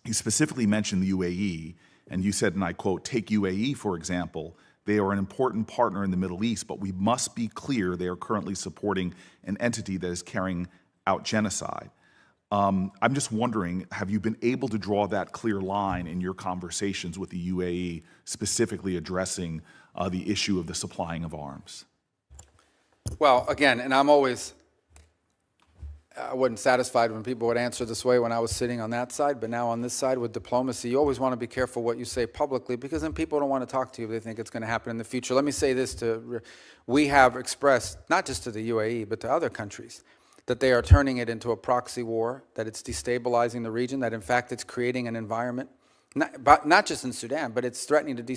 You specifically mentioned the UAE, and you said, and I quote, "Take UAE, for example. They are an important partner in the Middle East, but we must be clear they are currently supporting an entity that is carrying out genocide." I'm just wondering, have you been able to draw that clear line in your conversations with the UAE, specifically addressing the issue of the supplying of arms? Well, again, and I wasn't satisfied when people would answer this way when I was sitting on that side, but now on this side with diplomacy, you always want to be careful what you say publicly, because then people don't want to talk to you if they think it's going to happen in the future. Let me say this we have expressed, not just to the UAE, but to other countries, that they are turning it into a proxy war, that it's destabilizing the region, that in fact it's creating an environment, not just in Sudan, but it's threatening to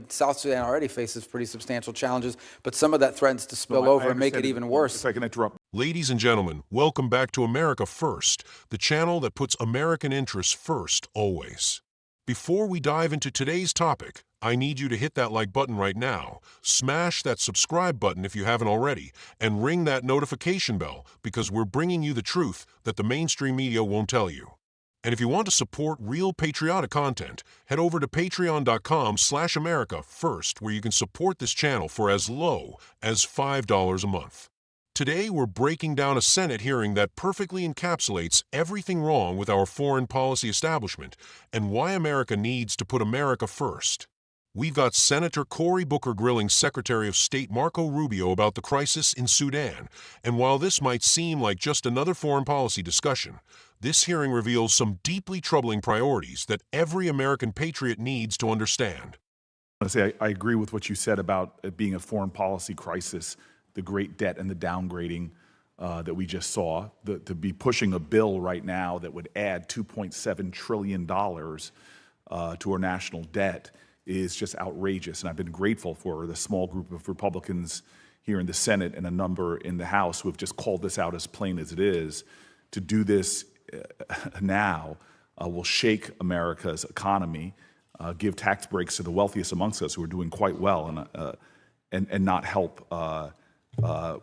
South Sudan already faces pretty substantial challenges, but some of that threatens to spill over and make it even worse. If I can interrupt. Ladies and gentlemen, welcome back to America First, the channel that puts American interests first always. Before we dive into today's topic, I need you to hit that like button right now, smash that subscribe button if you haven't already, and ring that notification bell, because we're bringing you the truth that the mainstream media won't tell you. And if you want to support real patriotic content, head over to patreon.com/America First, where you can support this channel for as low as $5 a month. Today, we're breaking down a Senate hearing that perfectly encapsulates everything wrong with our foreign policy establishment and why America needs to put America first. We've got Senator Cory Booker grilling Secretary of State Marco Rubio about the crisis in Sudan. And while this might seem like just another foreign policy discussion, this hearing reveals some deeply troubling priorities that every American patriot needs to understand. I want to say I agree with what you said about it being a foreign policy crisis, the great debt and the downgrading that we just saw. To be pushing a bill right now that would add $2.7 trillion to our national debt is just outrageous. And I've been grateful for the small group of Republicans here in the Senate and a number in the House who have just called this out as plain as it is. To do this now will shake America's economy, give tax breaks to the wealthiest amongst us who are doing quite well, and not help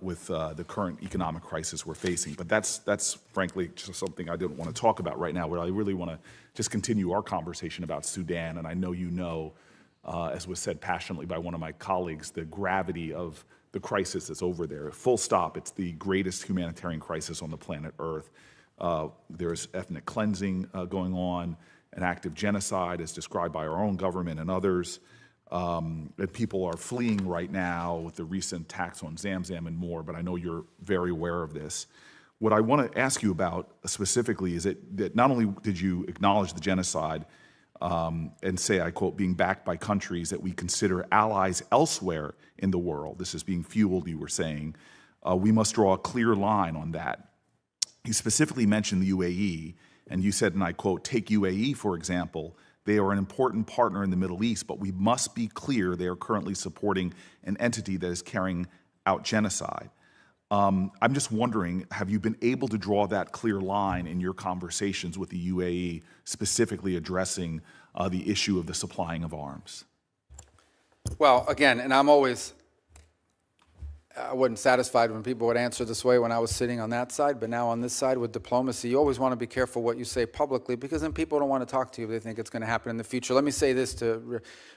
with the current economic crisis we're facing. But that's frankly just something I didn't want to talk about right now. Where I really want to just continue our conversation about Sudan, and I know you know, as was said passionately by one of my colleagues, the gravity of the crisis that's over there. Full stop. It's the greatest humanitarian crisis on the planet Earth. There's ethnic cleansing going on, an active genocide as described by our own government and others. That people are fleeing right now with the recent attacks on Zamzam and more, but I know you're very aware of this. What I want to ask you about specifically is that not only did you acknowledge the genocide and say, I quote, being backed by countries that we consider allies elsewhere in the world, this is being fueled, you were saying, we must draw a clear line on that. You specifically mentioned the UAE, and you said, and I quote, "Take UAE, for example. They are an important partner in the Middle East, but we must be clear they are currently supporting an entity that is carrying out genocide." I'm just wondering, have you been able to draw that clear line in your conversations with the UAE, specifically addressing the issue of the supplying of arms? Well, again, and I wasn't satisfied when people would answer this way when I was sitting on that side, but now on this side with diplomacy, you always want to be careful what you say publicly, because then people don't want to talk to you if they think it's going to happen in the future. Let me say this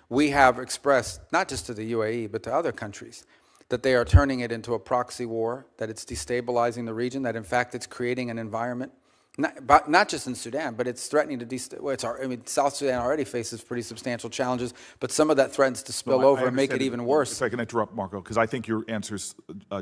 we have expressed, not just to the UAE, but to other countries, that they are turning it into a proxy war, that it's destabilizing the region, that in fact it's creating an environment, not just in Sudan, but it's threatening to South Sudan already faces pretty substantial challenges, but some of that threatens to spill over and make it even worse. If I can interrupt, Marco, because I think your answer is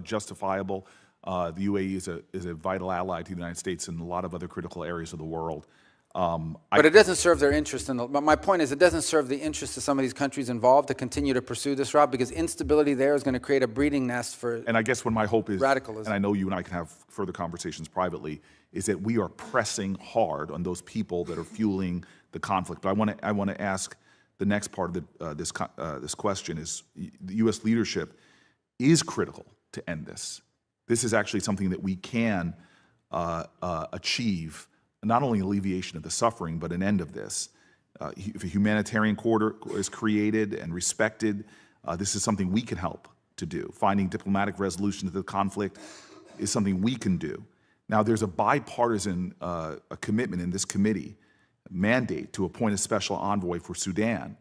justifiable. The UAE is a vital ally to the United States in a lot of other critical areas of the world. But it doesn't serve their interest. But my point is, it doesn't serve the interest of some of these countries involved to continue to pursue this route, because instability there is going to create a breeding nest for And I guess what my hope is, radicalism. and I know you and I can have further conversations privately, is that we are pressing hard on those people that are fueling the conflict. But I want to ask the next part of this question is, the U.S. leadership is critical to end this. This is actually something that we can achieve, not only alleviation of the suffering, but an end of this. If a humanitarian corridor is created and respected, this is something we can help to do. Finding diplomatic resolution to the conflict is something we can do. Now, there's a bipartisan commitment in this committee mandate to appoint a special envoy for Sudan,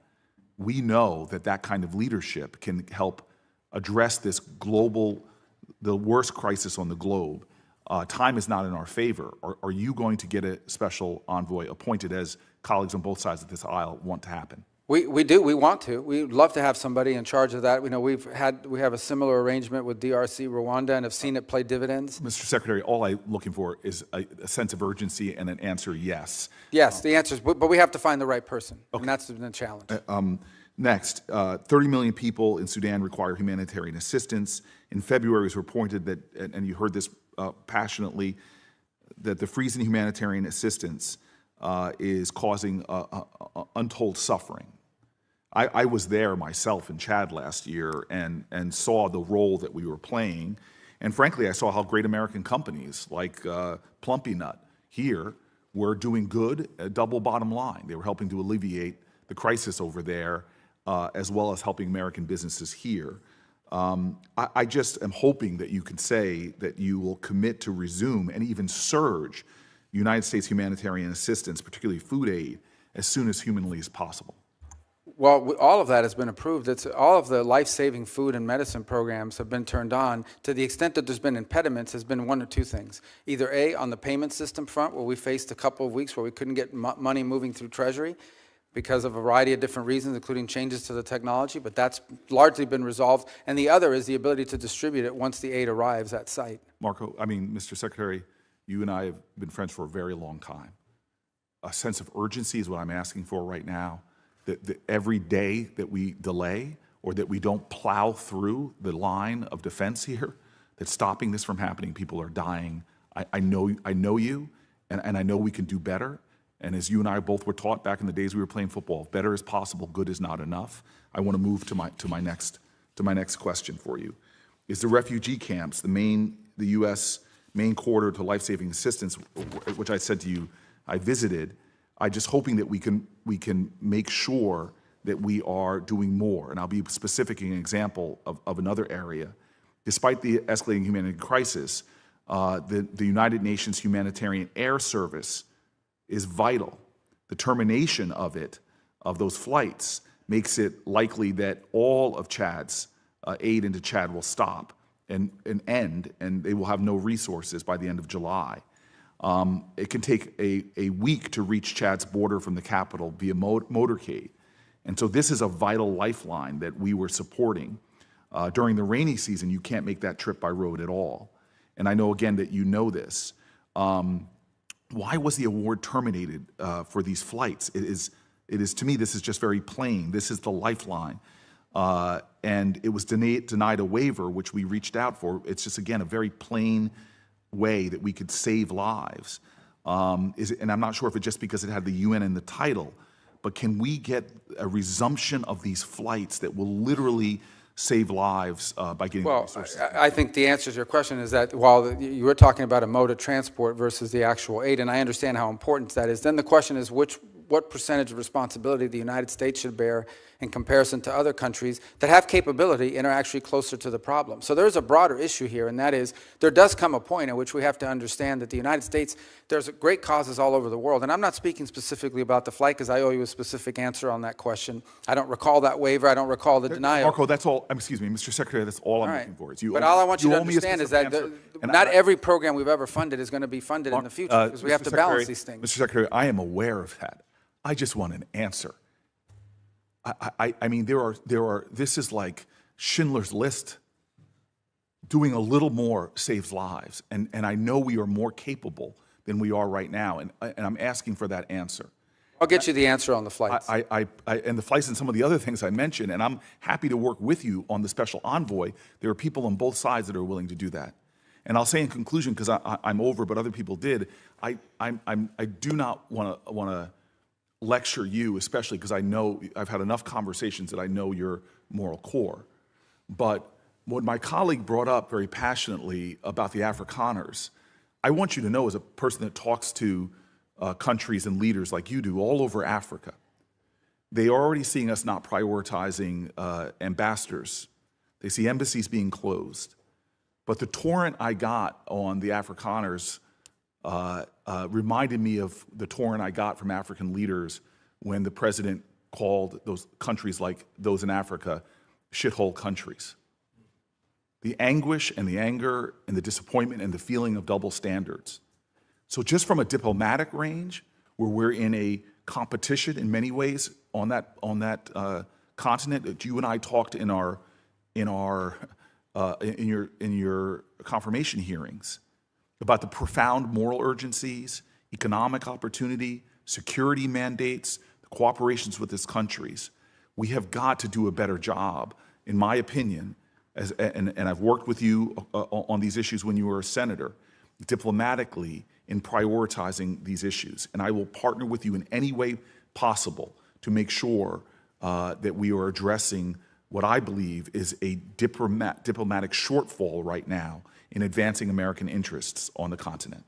we know that that kind of leadership can help address this the worst crisis on the globe. Time is not in our favor. Are you going to get a special envoy appointed, as colleagues on both sides of this aisle want to happen? We do. We want to. We'd love to have somebody in charge of that. We know we have a similar arrangement with DRC, Rwanda, and have seen it play dividends. Mr. Secretary, all I'm looking for is a sense of urgency and an answer yes. Yes, the answer is, but we have to find the right person, and that's the challenge. Next, 30 million people in Sudan require humanitarian assistance. In February, it was reported that, and you heard this passionately, that the freeze in humanitarian assistance is causing untold suffering. I was there myself in Chad last year and saw the role that we were playing. And frankly, I saw how great American companies like Plumpy Nut here were doing good, a double bottom line. They were helping to alleviate the crisis over there, as well as helping American businesses here. I just am hoping that you can say that you will commit to resume and even surge United States humanitarian assistance, particularly food aid, as soon as humanly as possible. Well, all of that has been approved. All of the life-saving food and medicine programs have been turned on. To the extent that there's been impediments, has been one or two things. Either A, on the payment system front, where we faced a couple of weeks where we couldn't get money moving through Treasury because of a variety of different reasons, including changes to the technology, but that's largely been resolved. And the other is the ability to distribute it once the aid arrives at site. Mr. Secretary, you and I have been friends for a very long time. A sense of urgency is what I'm asking for right now. That every day that we delay or that we don't plow through the line of defense here, that's stopping this from happening. People are dying. I know you, and I know we can do better. And as you and I both were taught back in the days we were playing football, better is possible, good is not enough. I want to move to my next question for you. Is the refugee camps the U.S. main corridor to life-saving assistance, which I said to you I visited? I'm just hoping that we can make sure that we are doing more. And I'll be specific in an example of another area. Despite the escalating humanitarian crisis, the United Nations Humanitarian Air Service is vital. The termination of those flights, makes it likely that all of Chad's aid into Chad will stop and end, and they will have no resources by the end of July. It can take a week to reach Chad's border from the capital via motorcade. And so this is a vital lifeline that we were supporting. During the rainy season, you can't make that trip by road at all. And I know, again, that you know this. Why was the award terminated for these flights? It is, to me, this is just very plain. This is the lifeline. And it was denied a waiver, which we reached out for. It's just, again, a very plain way that we could save lives. And I'm not sure if it's just because it had the UN in the title, but can we get a resumption of these flights that will literally save lives by getting resources? I think the answer to your question is that while you were talking about a mode of transport versus the actual aid, and I understand how important that is, then the question is what percentage of responsibility the United States should bear in comparison to other countries that have capability and are actually closer to the problem. So there's a broader issue here, and that is there does come a point at which we have to understand that the United States, there's great causes all over the world. And I'm not speaking specifically about the flight because I owe you a specific answer on that question. I don't recall that waiver. I don't recall the denial. Marco, that's all. Excuse me, Mr. Secretary, that's all I'm looking for. But all I want you to understand is that not every program we've ever funded is going to be funded in the future because we have to balance these things. Mr. Secretary, I am aware of that. I just want an answer. I mean, this is like Schindler's List. Doing a little more saves lives. And I know we are more capable than we are right now. And I'm asking for that answer. I'll get you the answer on the flights. And the flights and some of the other things I mentioned, and I'm happy to work with you on the special envoy. There are people on both sides that are willing to do that. And I'll say in conclusion, because I'm over, but other people did, I do not want to lecture you, especially because I know I've had enough conversations that I know your moral core. But what my colleague brought up very passionately about the Afrikaners, I want you to know as a person that talks to countries and leaders like you do all over Africa, they are already seeing us not prioritizing ambassadors. They see embassies being closed. But the torrent I got on the Afrikaners reminded me of the torrent I got from African leaders when the president called those countries like those in Africa shithole countries. The anguish and the anger and the disappointment and the feeling of double standards. So just from a diplomatic range, where we're in a competition in many ways on that continent that you and I talked in your confirmation hearings about the profound moral urgencies, economic opportunity, security mandates, the cooperations with these countries. We have got to do a better job, in my opinion, and I've worked with you on these issues when you were a senator, diplomatically in prioritizing these issues. And I will partner with you in any way possible to make sure that we are addressing what I believe is a diplomatic shortfall right now in advancing American interests on the continent.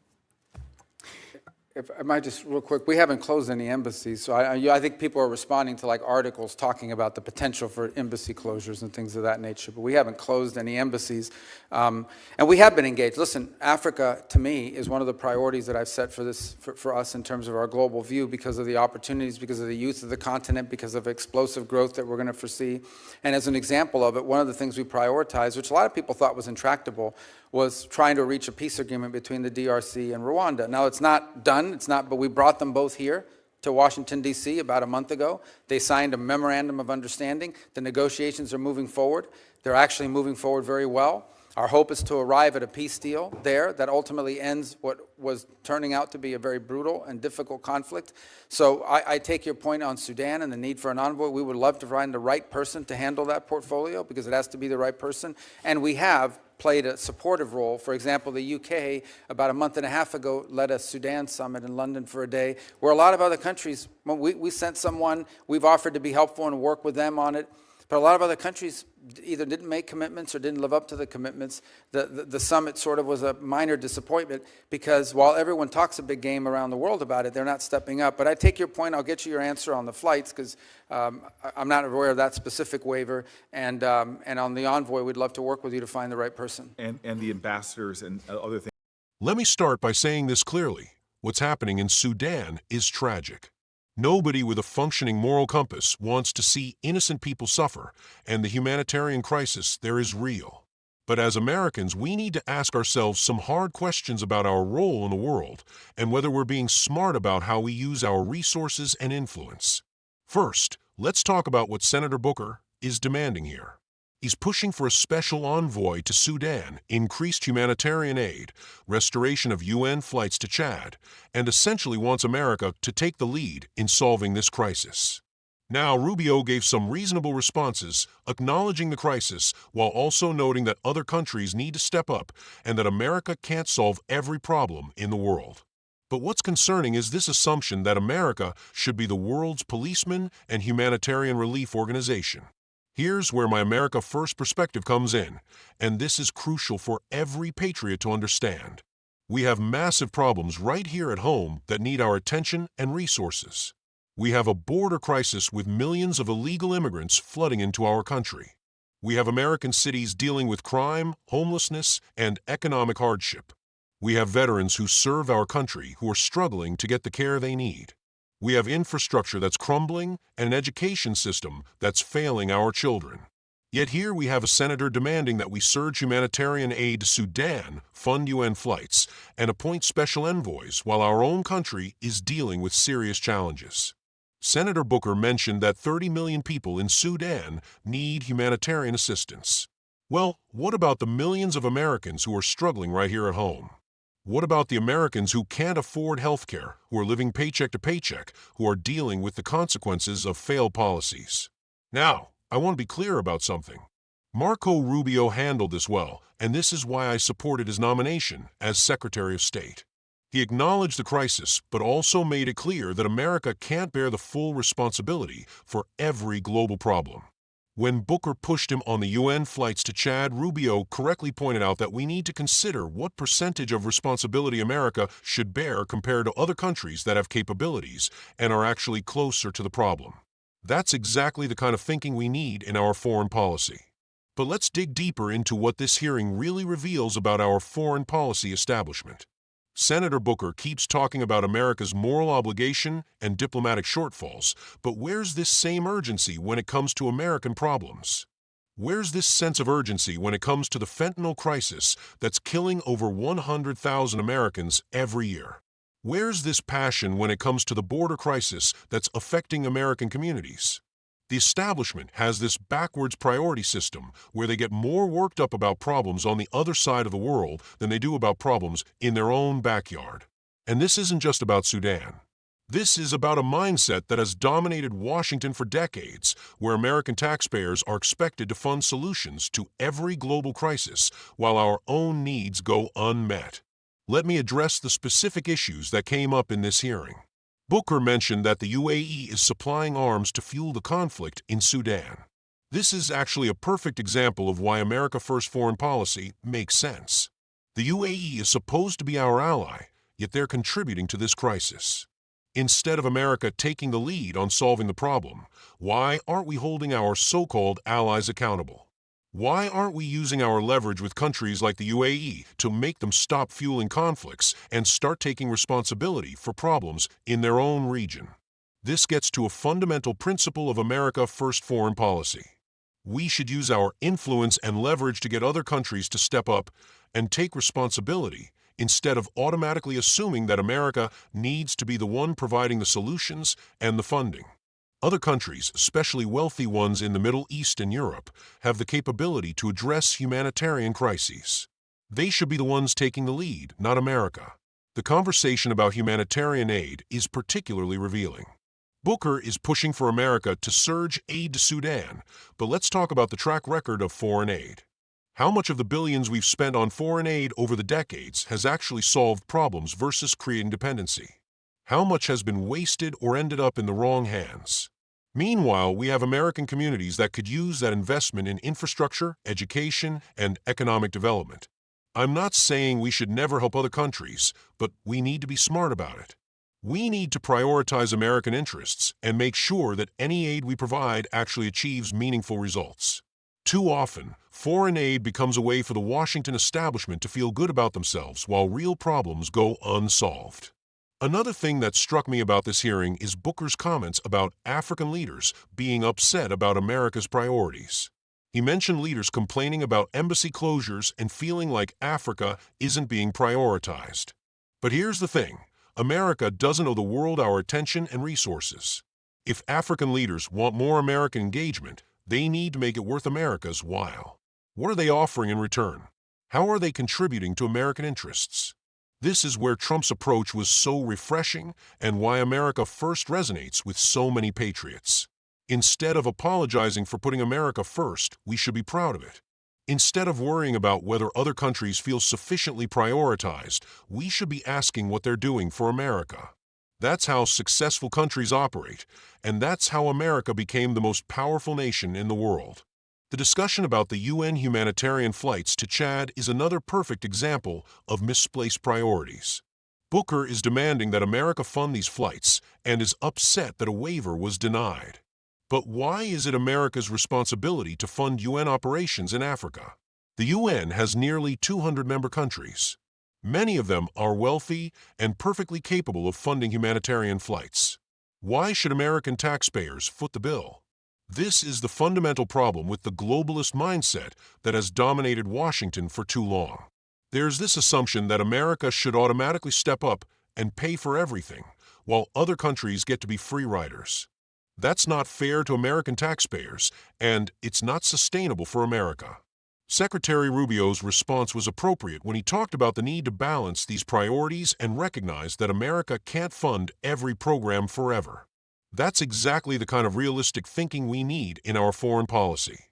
If I might just real quick, we haven't closed any embassies, so I think people are responding to like articles talking about the potential for embassy closures and things of that nature, but we haven't closed any embassies. And we have been engaged. Listen, Africa, to me, is one of the priorities that I've set for us in terms of our global view because of the opportunities, because of the youth of the continent, because of explosive growth that we're going to foresee. And as an example of it, one of the things we prioritized, which a lot of people thought was intractable, was trying to reach a peace agreement between the DRC and Rwanda. Now, it's not done, but we brought them both here to Washington, D.C. about a month ago. They signed a memorandum of understanding. The negotiations are moving forward. They're actually moving forward very well. Our hope is to arrive at a peace deal there that ultimately ends what was turning out to be a very brutal and difficult conflict. So I take your point on Sudan and the need for an envoy. We would love to find the right person to handle that portfolio because it has to be the right person. And we have played a supportive role. For example, the UK, about a month and a half ago, led a Sudan summit in London for a day, where a lot of other countries, we sent someone, we've offered to be helpful and work with them on it. But a lot of other countries either didn't make commitments or didn't live up to the commitments. The summit sort of was a minor disappointment because while everyone talks a big game around the world about it, they're not stepping up. But I take your point. I'll get you your answer on the flights because I'm not aware of that specific waiver. And on the envoy, we'd love to work with you to find the right person. And the ambassadors and other things. Let me start by saying this clearly. What's happening in Sudan is tragic. Nobody with a functioning moral compass wants to see innocent people suffer, and the humanitarian crisis there is real. But as Americans, we need to ask ourselves some hard questions about our role in the world and whether we're being smart about how we use our resources and influence. First, let's talk about what Senator Booker is demanding here. He's pushing for a special envoy to Sudan, increased humanitarian aid, restoration of UN flights to Chad, and essentially wants America to take the lead in solving this crisis. Now, Rubio gave some reasonable responses, acknowledging the crisis while also noting that other countries need to step up and that America can't solve every problem in the world. But what's concerning is this assumption that America should be the world's policeman and humanitarian relief organization. Here's where my America First perspective comes in, and this is crucial for every patriot to understand. We have massive problems right here at home that need our attention and resources. We have a border crisis with millions of illegal immigrants flooding into our country. We have American cities dealing with crime, homelessness, and economic hardship. We have veterans who serve our country who are struggling to get the care they need. We have infrastructure that's crumbling and an education system that's failing our children. Yet here we have a senator demanding that we surge humanitarian aid to Sudan, fund UN flights, and appoint special envoys while our own country is dealing with serious challenges. Senator Booker mentioned that 30 million people in Sudan need humanitarian assistance. Well, what about the millions of Americans who are struggling right here at home? What about the Americans who can't afford health care, who are living paycheck to paycheck, who are dealing with the consequences of failed policies? Now, I want to be clear about something. Marco Rubio handled this well, and this is why I supported his nomination as Secretary of State. He acknowledged the crisis, but also made it clear that America can't bear the full responsibility for every global problem. When Booker pushed him on the UN flights to Chad, Rubio correctly pointed out that we need to consider what percentage of responsibility America should bear compared to other countries that have capabilities and are actually closer to the problem. That's exactly the kind of thinking we need in our foreign policy. But let's dig deeper into what this hearing really reveals about our foreign policy establishment. Senator Booker keeps talking about America's moral obligation and diplomatic shortfalls, but where's this same urgency when it comes to American problems? Where's this sense of urgency when it comes to the fentanyl crisis that's killing over 100,000 Americans every year? Where's this passion when it comes to the border crisis that's affecting American communities? The establishment has this backwards priority system where they get more worked up about problems on the other side of the world than they do about problems in their own backyard. And this isn't just about Sudan. This is about a mindset that has dominated Washington for decades, where American taxpayers are expected to fund solutions to every global crisis while our own needs go unmet. Let me address the specific issues that came up in this hearing. Booker mentioned that the UAE is supplying arms to fuel the conflict in Sudan. This is actually a perfect example of why America First foreign policy makes sense. The UAE is supposed to be our ally, yet they're contributing to this crisis. Instead of America taking the lead on solving the problem, why aren't we holding our so-called allies accountable? Why aren't we using our leverage with countries like the UAE to make them stop fueling conflicts and start taking responsibility for problems in their own region? This gets to a fundamental principle of America First foreign policy. We should use our influence and leverage to get other countries to step up and take responsibility instead of automatically assuming that America needs to be the one providing the solutions and the funding. Other countries, especially wealthy ones in the Middle East and Europe, have the capability to address humanitarian crises. They should be the ones taking the lead, not America. The conversation about humanitarian aid is particularly revealing. Booker is pushing for America to surge aid to Sudan, but let's talk about the track record of foreign aid. How much of the billions we've spent on foreign aid over the decades has actually solved problems versus creating dependency? How much has been wasted or ended up in the wrong hands? Meanwhile, we have American communities that could use that investment in infrastructure, education, and economic development. I'm not saying we should never help other countries, but we need to be smart about it. We need to prioritize American interests and make sure that any aid we provide actually achieves meaningful results. Too often, foreign aid becomes a way for the Washington establishment to feel good about themselves while real problems go unsolved. Another thing that struck me about this hearing is Booker's comments about African leaders being upset about America's priorities. He mentioned leaders complaining about embassy closures and feeling like Africa isn't being prioritized. But here's the thing. America doesn't owe the world our attention and resources. If African leaders want more American engagement, they need to make it worth America's while. What are they offering in return? How are they contributing to American interests? This is where Trump's approach was so refreshing and why America First resonates with so many patriots. Instead of apologizing for putting America first, we should be proud of it. Instead of worrying about whether other countries feel sufficiently prioritized, we should be asking what they're doing for America. That's how successful countries operate, and that's how America became the most powerful nation in the world. The discussion about the UN humanitarian flights to Chad is another perfect example of misplaced priorities. Booker is demanding that America fund these flights and is upset that a waiver was denied. But why is it America's responsibility to fund UN operations in Africa? The UN has nearly 200 member countries. Many of them are wealthy and perfectly capable of funding humanitarian flights. Why should American taxpayers foot the bill? This is the fundamental problem with the globalist mindset that has dominated Washington for too long. There's this assumption that America should automatically step up and pay for everything, while other countries get to be free riders. That's not fair to American taxpayers, and it's not sustainable for America. Secretary Rubio's response was appropriate when he talked about the need to balance these priorities and recognize that America can't fund every program forever. That's exactly the kind of realistic thinking we need in our foreign policy.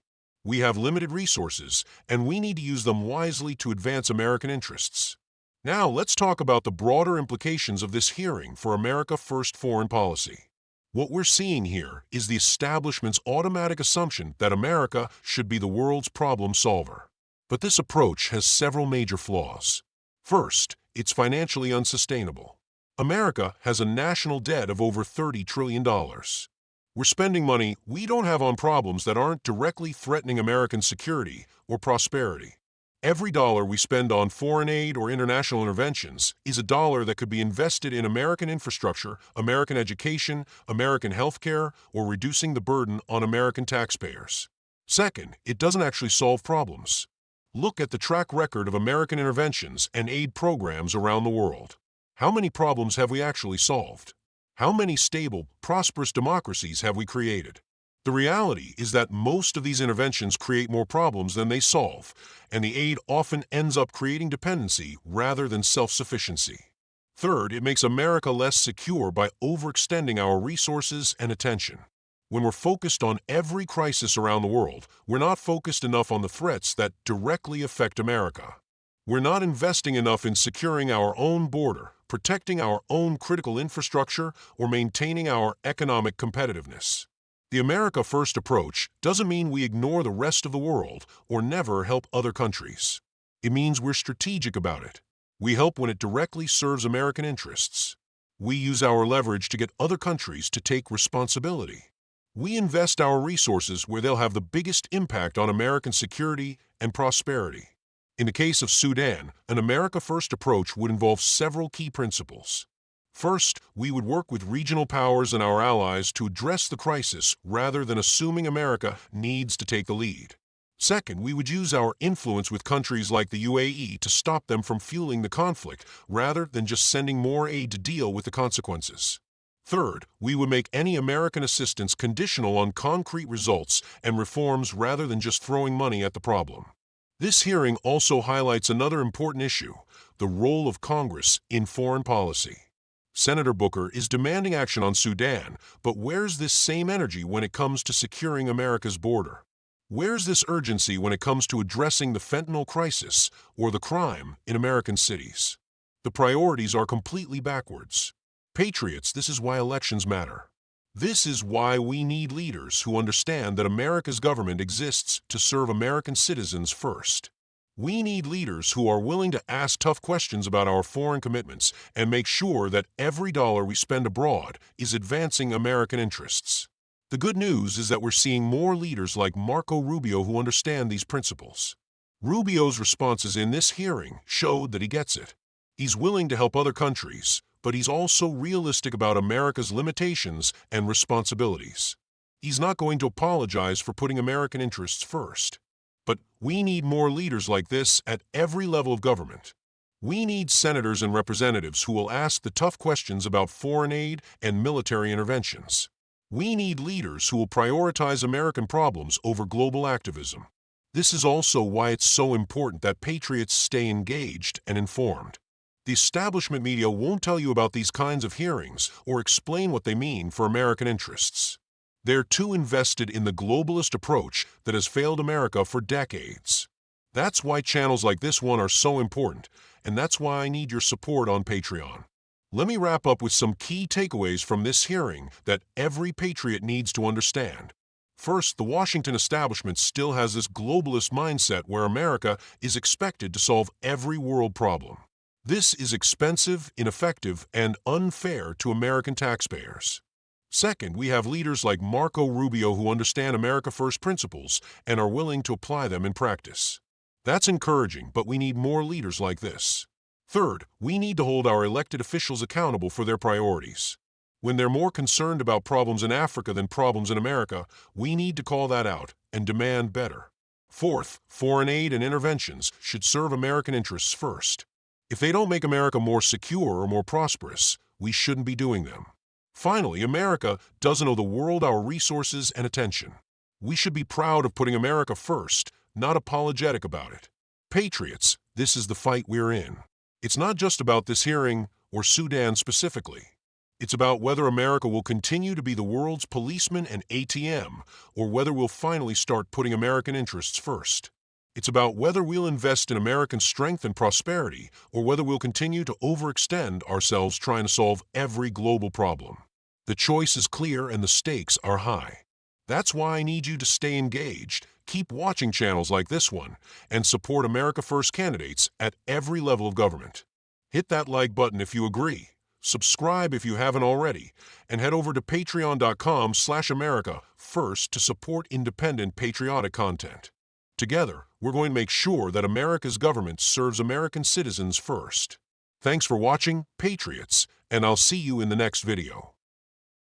We have limited resources, and we need to use them wisely to advance American interests. Now, let's talk about the broader implications of this hearing for America First foreign policy. What we're seeing here is the establishment's automatic assumption that America should be the world's problem solver. But this approach has several major flaws. First, it's financially unsustainable. America has a national debt of over $30 trillion. We're spending money we don't have on problems that aren't directly threatening American security or prosperity. Every dollar we spend on foreign aid or international interventions is a dollar that could be invested in American infrastructure, American education, American healthcare, or reducing the burden on American taxpayers. Second, it doesn't actually solve problems. Look at the track record of American interventions and aid programs around the world. How many problems have we actually solved? How many stable, prosperous democracies have we created? The reality is that most of these interventions create more problems than they solve, and the aid often ends up creating dependency rather than self-sufficiency. Third, it makes America less secure by overextending our resources and attention. When we're focused on every crisis around the world, we're not focused enough on the threats that directly affect America. We're not investing enough in securing our own border, protecting our own critical infrastructure, or maintaining our economic competitiveness. The America First approach doesn't mean we ignore the rest of the world or never help other countries. It means we're strategic about it. We help when it directly serves American interests. We use our leverage to get other countries to take responsibility. We invest our resources where they'll have the biggest impact on American security and prosperity. In the case of Sudan, an America First approach would involve several key principles. First, we would work with regional powers and our allies to address the crisis rather than assuming America needs to take the lead. Second, we would use our influence with countries like the UAE to stop them from fueling the conflict rather than just sending more aid to deal with the consequences. Third, we would make any American assistance conditional on concrete results and reforms rather than just throwing money at the problem. This hearing also highlights another important issue, the role of Congress in foreign policy. Senator Booker is demanding action on Sudan, but where's this same energy when it comes to securing America's border? Where's this urgency when it comes to addressing the fentanyl crisis or the crime in American cities? The priorities are completely backwards. Patriots, this is why elections matter. This is why we need leaders who understand that America's government exists to serve American citizens first. We need leaders who are willing to ask tough questions about our foreign commitments and make sure that every dollar we spend abroad is advancing American interests. The good news is that we're seeing more leaders like Rubio who understand these principles. Rubio's responses in this hearing showed that he gets it. He's willing to help other countries, but he's also realistic about America's limitations and responsibilities. He's not going to apologize for putting American interests first. But we need more leaders like this at every level of government. We need senators and representatives who will ask the tough questions about foreign aid and military interventions. We need leaders who will prioritize American problems over global activism. This is also why it's so important that patriots stay engaged and informed. The establishment media won't tell you about these kinds of hearings or explain what they mean for American interests. They're too invested in the globalist approach that has failed America for decades. That's why channels like this one are so important, and that's why I need your support on Patreon. Let me wrap up with some key takeaways from this hearing that every patriot needs to understand. First, the Washington establishment still has this globalist mindset where America is expected to solve every world problem. This is expensive, ineffective, and unfair to American taxpayers. Second, we have leaders like Rubio who understand America First principles and are willing to apply them in practice. That's encouraging, but we need more leaders like this. Third, we need to hold our elected officials accountable for their priorities. When they're more concerned about problems in Africa than problems in America, we need to call that out and demand better. Fourth, foreign aid and interventions should serve American interests first. If they don't make America more secure or more prosperous, we shouldn't be doing them. Finally, America doesn't owe the world our resources and attention. We should be proud of putting America first, not apologetic about it. Patriots, this is the fight we're in. It's not just about this hearing or Sudan specifically. It's about whether America will continue to be the world's policeman and ATM, or whether we'll finally start putting American interests first. It's about whether we'll invest in American strength and prosperity, or whether we'll continue to overextend ourselves trying to solve every global problem. The choice is clear and the stakes are high. That's why I need you to stay engaged, keep watching channels like this one, and support America First candidates at every level of government. Hit that like button if you agree, subscribe if you haven't already, and head over to patreon.com/America First to support independent patriotic content. Together, we're going to make sure that America's government serves American citizens first. Thanks for watching, Patriots, and I'll see you in the next video.